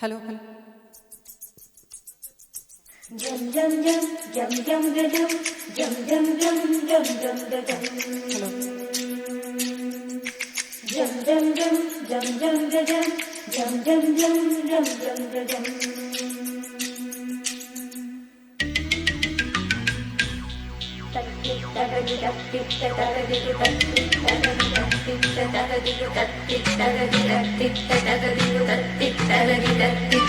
hello hello jam jam jam jam jam jam jam jam jam jam jam jam hello jam jam jam jam jam jam jam jam jam jam jam jam tatti tagadi tatti tagadi tatti tagadi tatti tagadi tatti tagadi tatti tagadi tatti tagadi tatti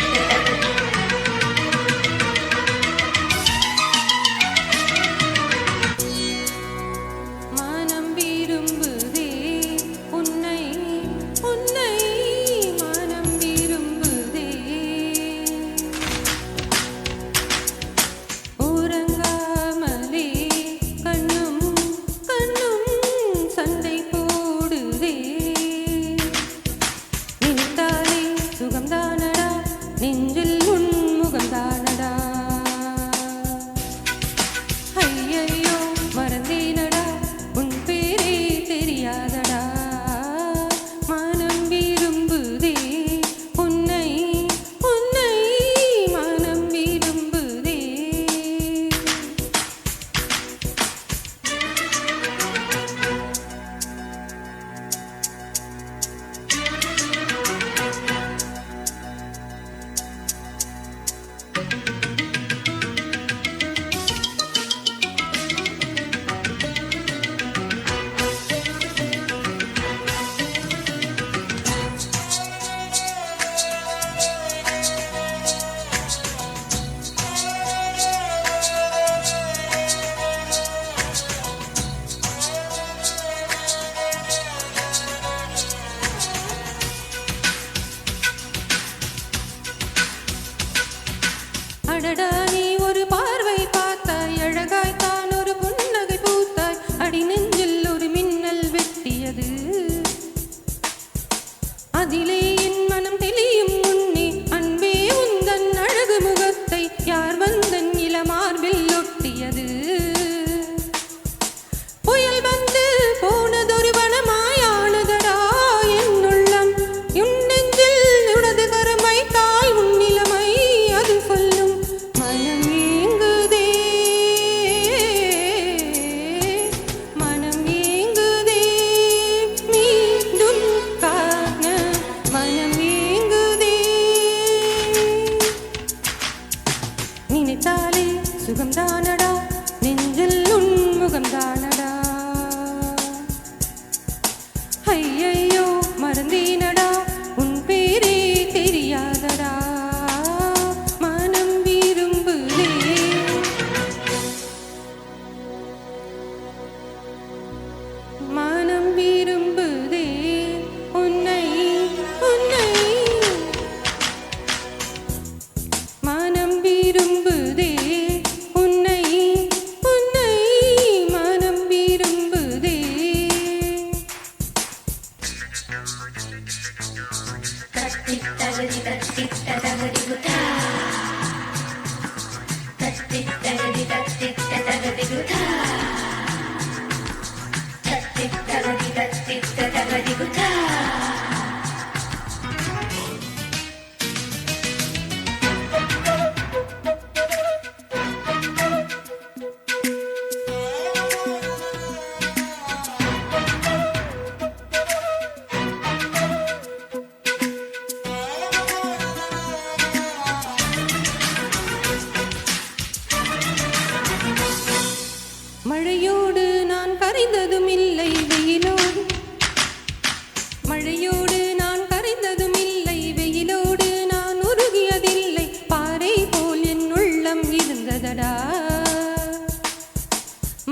நெஞ்சில் உன் முகம்தானடா ஐயையோ மறந்தேனடா உன் பேரே தெரியாதடா மனம் விரும்புதே உன்னை உன்னை மனம் விரும்புதே அடடா நீ ஒரு பார்வை பார்த்தாய் அழகாய் தான் ஒரு புன்னகை பூத்தாய் அடி நெஞ்சில் ஒரு மின்னல் வெட்டியது அதிலே என் மனம் தெளியும் முன்னே அன்பே உந்தன் அழகு முகத்தை யார் வந்தன் இளமார்பில் ஒட்டியது புயல் வந்து போனதொரு வனமாயானதடா என் உள்ளம் உன் நெஞ்சில் உனது கரம் வைத்தால் உன் நிலைமை அது சொல்லும் மனம் ஏங்குதே மீண்டும் காண மனம் ஏங்குதே நினைத்தாலே சுகம்தானடா நெஞ்சில் உன் முகம்தானடா ஐயையோ மறந்தேனடா உன் பேரே தெரியாதடா மனம் விரும்புதே மனம் விரும்புதே உன்னை உன்னை மனம் விரும்புதே உன்னை உன்னை மனம் விரும்புதே tatti tagadi tatti tagadi guta tatti tagadi tatti tagadi guta tatti tagadi tatti tagadi guta மழையோடு நான் கரைந்ததும் இல்லை வெயிலோடு மழையோடு நான் கரைந்ததும் இல்லை வெயிலோடு நான் உருகியதில்லை பாறை போல் என் உள்ளம் இருந்ததடா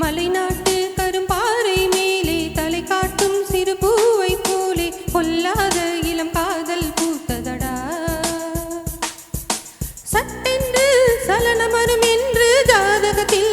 மலைநாட்டு கரும்பாறை மேலே தலை காட்டும் சிறு பூவை போலே கொல்லாத இளம் காதல் பூத்ததடா சட்டென்று சலனமரும் என்று ஜாதகத்தில்